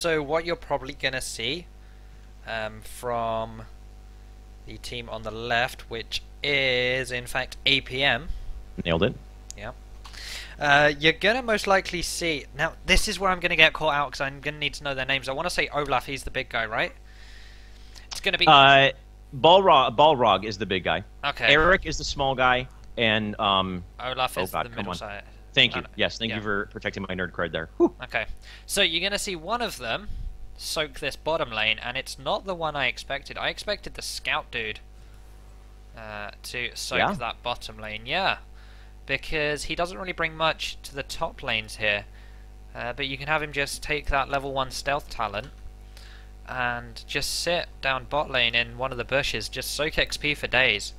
So what you're probably going to see from the team on the left, which is in fact APM. Nailed it. Yeah. You're going to most likely see... Now, this is where I'm going to get caught out because I'm going to need to know their names. I want to say Olaf, he's the big guy, right? It's going to be... Balrog is the big guy. Okay. Eric is the small guy, and Olaf is the middle side. Thank you. Yes, thank you for protecting my nerd card there. Whew. Okay. So you're going to see one of them soak this bottom lane, and it's not the one I expected. I expected the scout dude to soak that bottom lane. Yeah. Because he doesn't really bring much to the top lanes here. But you can have him just take that level 1 stealth talent and just sit down bot lane in one of the bushes, just soak XP for days.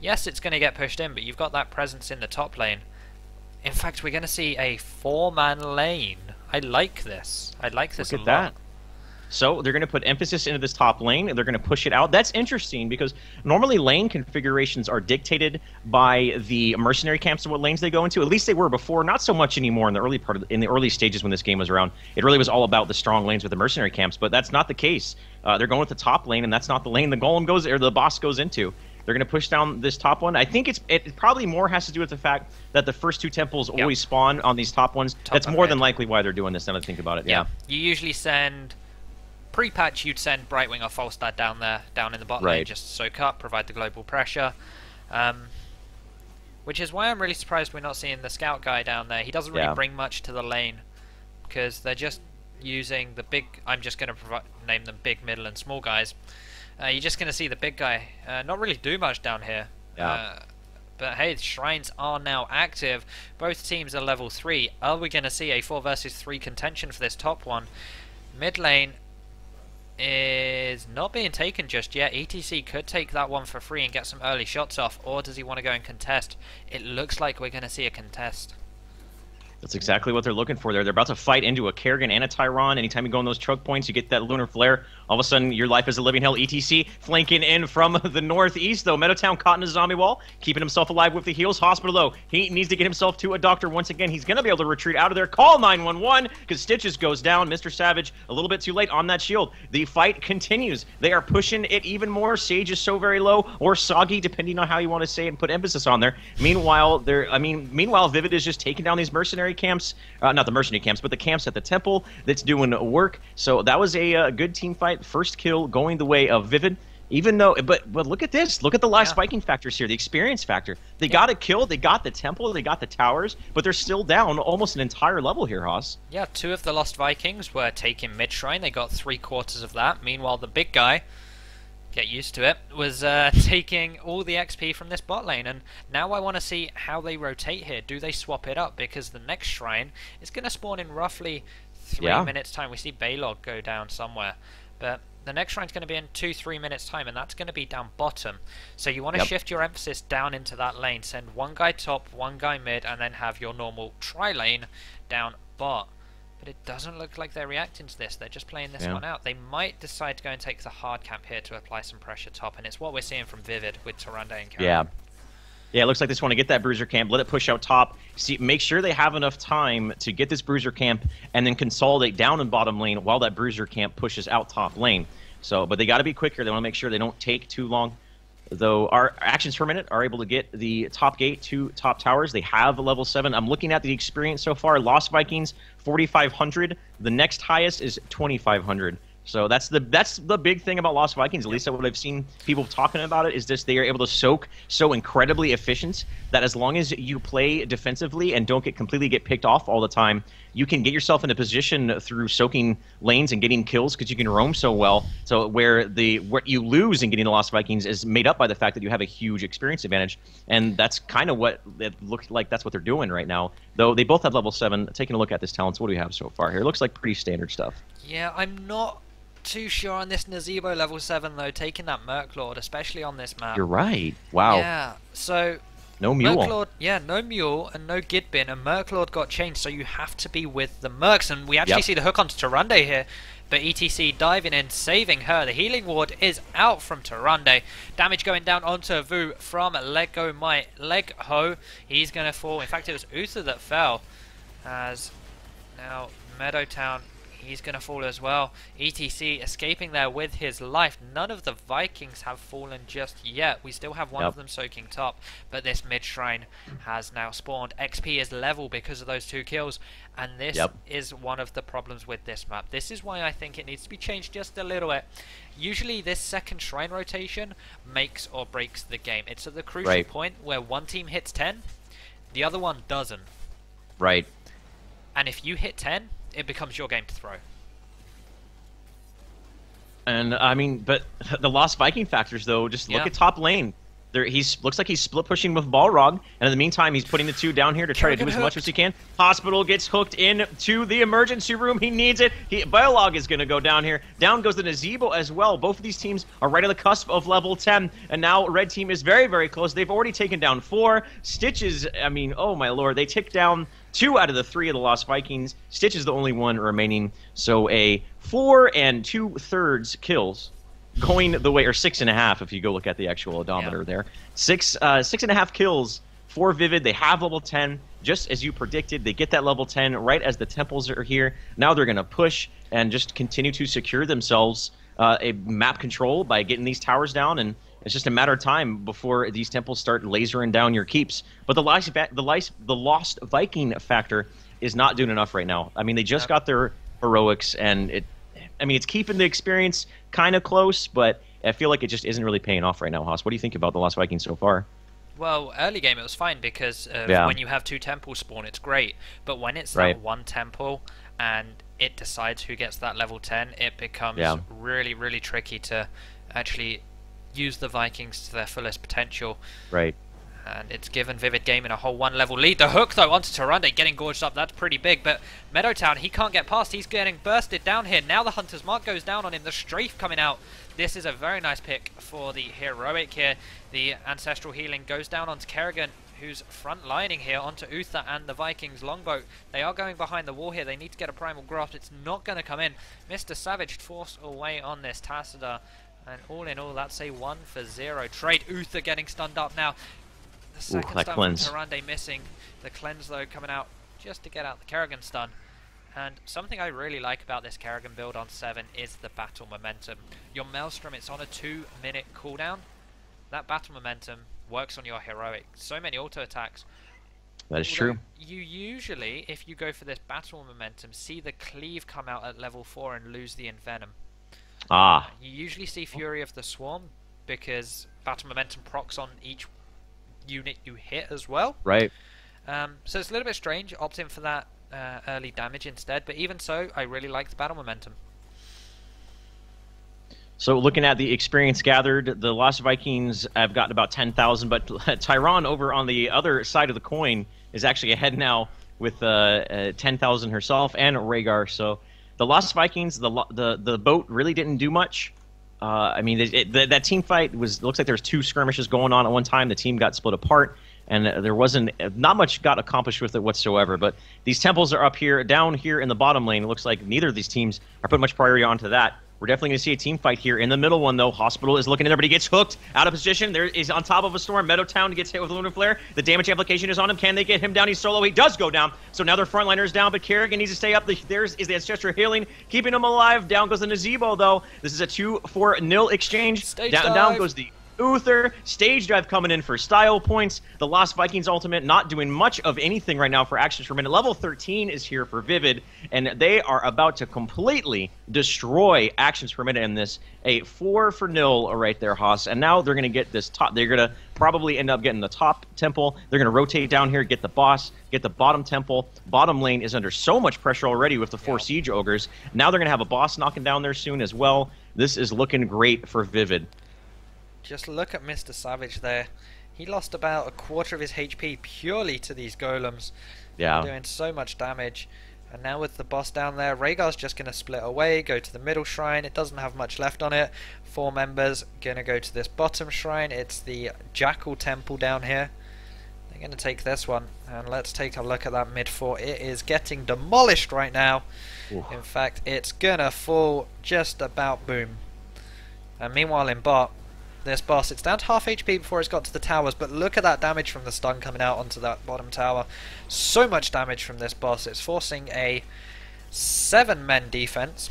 Yes, it's going to get pushed in, but you've got that presence in the top lane. In fact, we're going to see a 4-man lane. I like this. I like this a lot. Look at that. So they're going to put emphasis into this top lane, and they're going to push it out. That's interesting because normally lane configurations are dictated by the mercenary camps and what lanes they go into. At least they were before, not so much anymore in the early in the early stages when this game was around. It really was all about the strong lanes with the mercenary camps, but that's not the case. They're going with the top lane, and that's not the lane the golem goes or the boss goes into. They're going to push down this top one. I think it probably more has to do with the fact that the first 2 temples always spawn on these top ones. That's more than likely why they're doing this. Now that I think about it, yeah. You usually send. Pre-patch, you'd send Brightwing or Falstad down there, down in the bot lane, just soak up, provide the global pressure. Which is why I'm really surprised we're not seeing the scout guy down there. He doesn't really bring much to the lane, because they're just using the big... I'm just going to name them big, middle, and small guys. You're just going to see the big guy not really do much down here. Yeah. But hey, the shrines are now active. Both teams are level 3. Are we going to see a 4 versus 3 contention for this top one? Mid lane is not being taken just yet. ETC could take that one for free and get some early shots off, or does he want to go and contest? It looks like we're going to see a contest. That's exactly what they're looking for there. They're about to fight into a Kerrigan and a Tyron. Anytime you go on those choke points, you get that lunar flare. All of a sudden, your life is a living hell. ETC flanking in from the northeast, though. Meadowtown caught in a zombie wall, keeping himself alive with the heals. Hospital, though, he needs to get himself to a doctor once again. He's going to be able to retreat out of there. Call 911 because Stitches goes down. Mr. Savage, a little bit too late on that shield. The fight continues. They are pushing it even more. Sage is so very low, or soggy, depending on how you want to say it and put emphasis on there. Meanwhile, Vivid is just taking down these mercenary camps. Not the mercenary camps, but the camps at the temple that's doing work. So that was a good team fight. First kill going the way of Vivid. Even though, but look at this. Look at the last spiking factors here. The experience factor. They got a kill. They got the temple. They got the towers. But they're still down almost an entire level here, Haas. Yeah, 2 of the Lost Vikings were taking mid shrine. They got 3/4 of that. Meanwhile, the big guy, get used to it, was taking all the XP from this bot lane. And now I want to see how they rotate here. Do they swap it up? Because the next shrine is going to spawn in roughly 3 minutes time. We see Baylog go down somewhere, but the next shrine's going to be in 2-3 minutes time, and that's going to be down bottom. So you want to shift your emphasis down into that lane. Send one guy top, one guy mid, and then have your normal tri-lane down bot. But it doesn't look like they're reacting to this. They're just playing this one out. They might decide to go and take the hard camp here to apply some pressure top, and it's what we're seeing from Vivid with Tyrande and Kerrigan. Yeah, it looks like they just want to get that bruiser camp, let it push out top, make sure they have enough time to get this bruiser camp, and then consolidate down in bottom lane while that bruiser camp pushes out top lane. So, but they got to be quick here. They want to make sure they don't take too long. Though our actions per minute are able to get the top gate to top towers. They have a level 7. I'm looking at the experience so far. Lost Vikings, 4,500. The next highest is 2,500. So that's the big thing about Lost Vikings, at least what I've seen people talking about it, is this: they are able to soak so incredibly efficient that as long as you play defensively and don't completely get picked off all the time, you can get yourself in a position through soaking lanes and getting kills because you can roam so well. So what you lose in getting the Lost Vikings is made up by the fact that you have a huge experience advantage, and that's kind of what it looks like. That's what they're doing right now. Though they both have level 7. Taking a look at this talents, what do we have so far here? It looks like pretty standard stuff. Yeah, I'm not too sure on this Nazebo level 7 though, taking that Merklord, especially on this map. You're right. Wow. Yeah, so no mule. Merklord, yeah, no mule and no Gidbin, and Merklord got changed, so you have to be with the Mercs, and we actually see the hook onto Tyrande here, but ETC diving in, saving her. The healing ward is out from Tyrande. Damage going down onto Vu from Legho. He's going to fall. In fact, it was Uther that fell, as now Meadowtown, He's going to fall as well. ETC escaping there with his life. None of the Vikings have fallen just yet. We still have one of them soaking top, but this mid-shrine has now spawned. XP is level because of those 2 kills, and this is one of the problems with this map. This is why I think it needs to be changed just a little bit. Usually this second shrine rotation makes or breaks the game. It's at the crucial point where one team hits 10, the other one doesn't. Right. And if you hit 10, it becomes your game to throw. And I mean, but the Lost Viking factors, though, just look at top lane. There, looks like he's split pushing with Balrog, and in the meantime, he's putting the 2 down here to try to do as much as he can. Hospital gets hooked in to the emergency room. He needs it. Balrog is going to go down here. Down goes the Nazebo as well. Both of these teams are right on the cusp of level 10, and now Red Team is very, very close. They've already taken down 4. Stitches, I mean, oh my lord, they tick down 2 out of the 3 of the Lost Vikings. Stitch is the only one remaining, so a 4 2/3 kills. Going the way, or 6.5 if you go look at the actual odometer there. 6.5 kills for Vivid. They have level 10, just as you predicted. They get that level 10 right as the temples are here. Now they're going to push and just continue to secure themselves a map control by getting these towers down, and it's just a matter of time before these temples start lasering down your keeps. But the Lost Viking factor is not doing enough right now. I mean, they just got their heroics, and it's keeping the experience kind of close, but I feel like it just isn't really paying off right now, Haas. What do you think about the Lost Vikings so far? Well, early game it was fine because when you have 2 temples spawn, it's great. But when it's that one temple and it decides who gets that level 10, it becomes really, really tricky to actually use the Vikings to their fullest potential. Right. And it's given Vivid Gaming a whole 1-level lead. The hook, though, onto Tyrande, getting gorged up. That's pretty big, but Meadowtown, he can't get past. He's getting bursted down here. Now the Hunter's Mark goes down on him. The Strafe coming out. This is a very nice pick for the Heroic here. The Ancestral Healing goes down onto Kerrigan, who's front-lining here onto Uther and the Vikings Longboat. They are going behind the wall here. They need to get a Primal Grasp. It's not going to come in. Mr. Savage forced away on this Tassadar. And all in all, that's a 1-for-0 trade. Uther getting stunned up now. The second stun from Tyrande missing. The cleanse, though, coming out just to get out the Kerrigan stun. And something I really like about this Kerrigan build on 7 is the battle momentum. Your Maelstrom, it's on a 2-minute cooldown. That battle momentum works on your Heroic. So many auto attacks. That is true. You usually, if you go for this battle momentum, see the Cleave come out at level 4 and lose the Envenom. You usually see Fury of the Swarm because battle momentum procs on each unit you hit as well. Right. So it's a little bit strange opting for that early damage instead, but even so, I really like the battle momentum. So looking at the experience gathered, the Lost Vikings have gotten about 10,000, but Tyron over on the other side of the coin is actually ahead now with 10,000 herself and Rhaegar. So the Lost Vikings, the boat really didn't do much. I mean, that team fight looks like there's 2 skirmishes going on at one time. The team got split apart, and there wasn't not much got accomplished with it whatsoever. But these temples are up here, down here in the bottom lane. It looks like neither of these teams are putting much priority onto that. We're definitely going to see a team fight here. In the middle one, though, Hospital is looking in there, but he gets hooked out of position. There is on top of a storm. Meadowtown gets hit with Lunar Flare. The damage application is on him. Can they get him down? He's solo. He does go down. So now their frontliner's down, but Kerrigan needs to stay up. There's the Ancestral Healing, keeping him alive. Down goes the Nazebo, though. This is a 2-4-0 exchange. Down goes the Uther. Stage Dive coming in for style points. The Lost Vikings ultimate not doing much of anything right now for actions per minute. Level 13 is here for Vivid, and they are about to completely destroy actions per minute in this. A 4-0 right there, Haas. And now they're going to get this top. They're going to probably end up getting the top temple. They're going to rotate down here, get the boss, get the bottom temple. Bottom lane is under so much pressure already with the 4 siege ogres. Now they're going to have a boss knocking down there soon as well. This is looking great for Vivid. Just look at Mr. Savage there. He lost about a quarter of his HP purely to these golems. Yeah. Doing so much damage. And now with the boss down there, Rhaegar's just going to split away, go to the middle shrine. It doesn't have much left on it. 4 members going to go to this bottom shrine. It's the Jackal Temple down here. They're going to take this one. And let's take a look at that mid 4. It is getting demolished right now. Ooh. In fact, it's going to fall just about boom. And meanwhile in bot, this boss, it's down to half HP before it's got to the towers, but look at that damage from the stun coming out onto that bottom tower. So much damage from this boss. It's forcing a 7 men defense.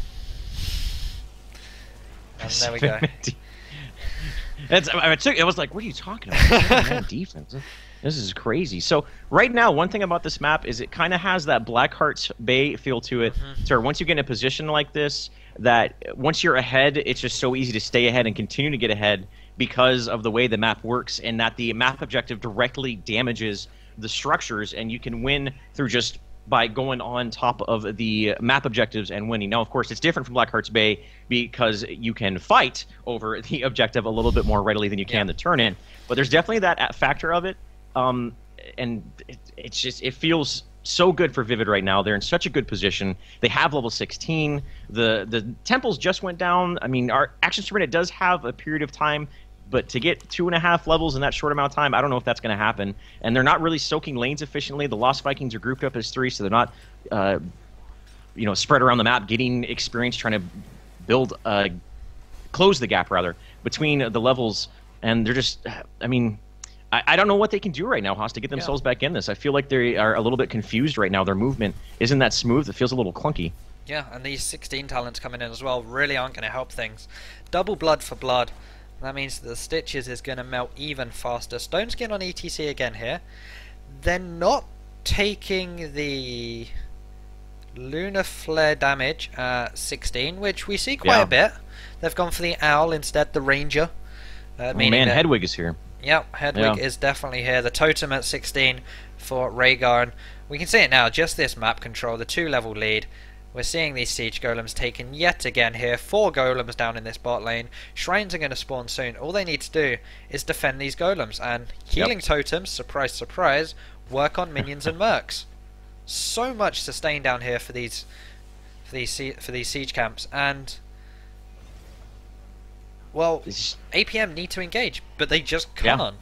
And there we go. It was like, what are you talking about? Man, defense. This is crazy. So right now, one thing about this map is it kind of has that Blackheart's Bay feel to it. So once you get in a position like this, that once you're ahead, it's just so easy to stay ahead and continue to get ahead because of the way the map works, and that the map objective directly damages the structures, and you can win through just by going on top of the map objectives and winning. Now, of course, it's different from Blackheart's Bay because you can fight over the objective a little bit more readily than you can the turn-in. But there's definitely that factor of it, and it feels so good for Vivid right now. They're in such a good position. They have level 16. The temples just went down. I mean, our Action Sprint, it does have a period of time, but to get 2.5 levels in that short amount of time, I don't know if that's going to happen. And they're not really soaking lanes efficiently. The Lost Vikings are grouped up as 3, so they're not, spread around the map, getting experience, trying to build, close the gap rather between the levels. And they're just, I don't know what they can do right now, Haas, to get themselves back in this. I feel like they are a little bit confused right now. Their movement isn't that smooth. It feels a little clunky. Yeah, and these 16 talents coming in as well really aren't going to help things. Double blood for blood. That means that the Stitches is going to melt even faster. Stone Skin on ETC again here. They're not taking the Lunar Flare damage at 16, which we see quite a bit. They've gone for the Owl instead, the Ranger. Hedwig is here. Yep, Hedwig is definitely here. The Totem at 16 for Rhaegar. And we can see it now, just this map control, the 2-level lead. We're seeing these Siege Golems taken yet again here. 4 Golems down in this bot lane. Shrines are going to spawn soon. All they need to do is defend these Golems. And healing totems, surprise, surprise, work on minions and mercs. So much sustain down here for these siege camps. And, well, APM need to engage, but they just can't.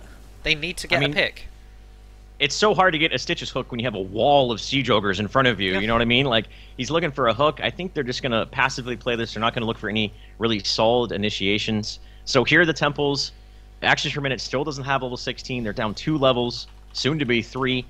They need to get a pick. It's so hard to get a Stitches hook when you have a wall of Siege Ogres in front of you, you know what I mean? Like, he's looking for a hook. I think they're just going to passively play this. They're not going to look for any really solid initiations. So here are the temples. Actions per minute still doesn't have level 16. They're down 2 levels, soon to be 3.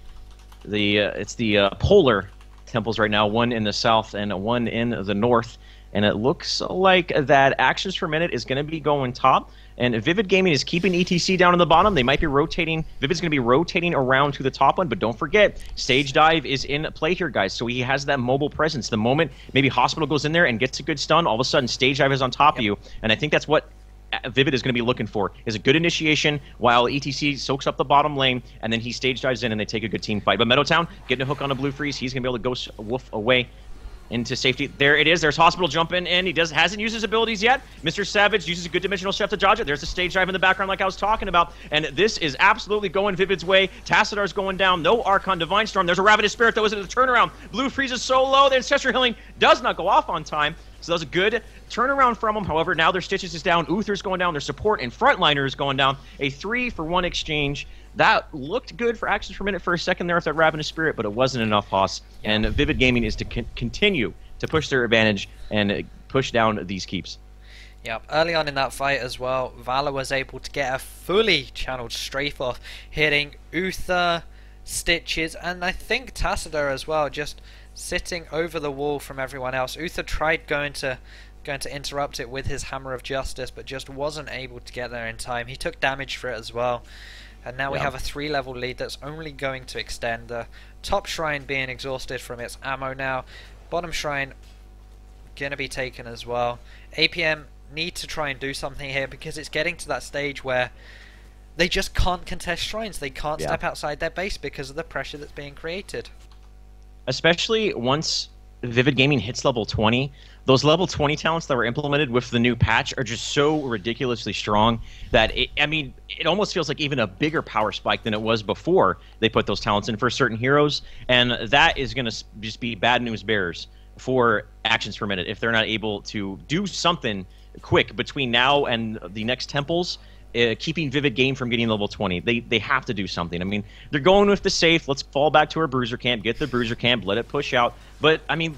It's the polar temples right now, 1 in the south and 1 in the north. And it looks like that Actions per minute is going to be going top. And Vivid Gaming is keeping ETC down in the bottom. They might be rotating. Vivid's going to be rotating around to the top one. But don't forget, Stage Dive is in play here, guys. So he has that mobile presence. The moment maybe Hospital goes in there and gets a good stun, all of a sudden Stage Dive is on top of you. And I think that's what Vivid is going to be looking for, is a good initiation while ETC soaks up the bottom lane, and then he Stage Dives in and they take a good team fight. But Meadowtown getting a hook on a Blue Freeze. He's going to be able to ghost woof away into safety. There it is. There's Hospital jumping in. He hasn't used his abilities yet. Mr. Savage uses a good dimensional chef to dodge it. There's a Stage Dive in the background like I was talking about. And this is absolutely going Vivid's way. Tacidar's going down. No Archon Divine Storm. There's a Ravenous Spirit that was in the turnaround. Blue Freeze is so low. The Ancestral Healing does not go off on time. So that was a good turnaround from them. However, now their Stitches is down. Uther's going down. Their support and frontliner is going down. A 3-for-1 exchange. That looked good for Actions per minute for a second there with that Ravenous Spirit, but it wasn't enough, Haas. And Vivid Gaming is to continue to push their advantage and push down these keeps. Yep, early on in that fight as well, Valor was able to get a fully channeled strafe off, hitting Uther, Stitches, and I think Tassadar as well, just sitting over the wall from everyone else. Uther tried going to interrupt it with his Hammer of Justice, but just wasn't able to get there in time. He took damage for it as well. And now we have a 3-level lead that's only going to extend. The top shrine being exhausted from its ammo now. Bottom shrine going to be taken as well. APM need to try and do something here because it's getting to that stage where they just can't contest shrines. They can't step outside their base because of the pressure that's being created. Especially once Vivid Gaming hits level 20, those level 20 talents that were implemented with the new patch are just so ridiculously strong that it almost feels like even a bigger power spike than it was before they put those talents in for certain heroes, and that is going to just be bad news bears for Actions per minute if they're not able to do something quick between now and the next temples. Keeping Vivid Game from getting level 20. They have to do something. I mean, they're going with the safe. Let's fall back to our Bruiser Camp, get the Bruiser Camp, let it push out. But, I mean,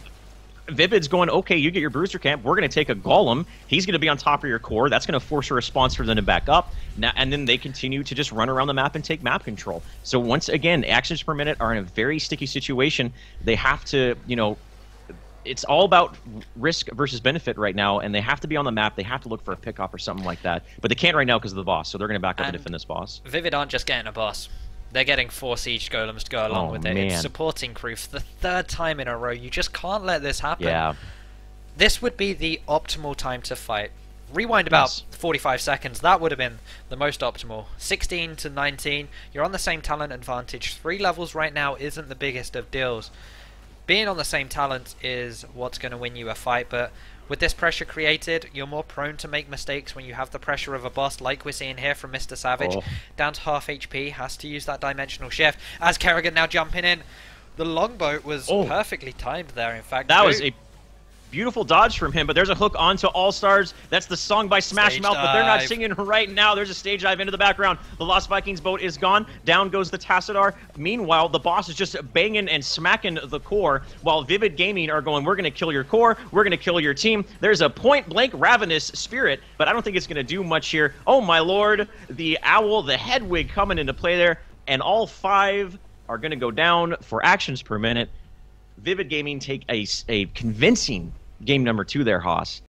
Vivid's going, okay, you get your Bruiser Camp. We're going to take a Golem. He's going to be on top of your core. That's going to force a response for them to back up. Now, and then they continue to just run around the map and take map control. So once again, Actions per minute are in a very sticky situation. They have to, it's all about risk versus benefit right now, and they have to be on the map. They have to look for a pickoff or something like that, but they can't right now because of the boss. So they're going to back up and defend this boss. Vivid aren't just getting a boss. They're getting 4 siege golems to go along with it. It's supporting crew for the 3rd time in a row. You just can't let this happen. Yeah. This would be the optimal time to fight. Rewind about 45 seconds. That would have been the most optimal. 16 to 19. You're on the same talent advantage. 3 levels right now isn't the biggest of deals. Being on the same talent is what's going to win you a fight, but with this pressure created, you're more prone to make mistakes when you have the pressure of a boss, like we're seeing here from Mr. Savage. Down to half HP, has to use that dimensional shift. As Kerrigan now jumping in, the longboat was perfectly timed there, in fact. That was a beautiful dodge from him, but there's a hook onto All-Stars. That's the song by Smash Mouth, but they're not singing right now. There's a stage dive into the background. The Lost Vikings boat is gone. Down goes the Tassadar. Meanwhile, the boss is just banging and smacking the core, while Vivid Gaming are going, we're going to kill your core, we're going to kill your team. There's a point-blank Ravenous Spirit, but I don't think it's going to do much here. Oh my lord, the Owl, the Headwig coming into play there, and all 5 are going to go down for actions per minute. Vivid Gaming take a convincing game number 2 there, Haas.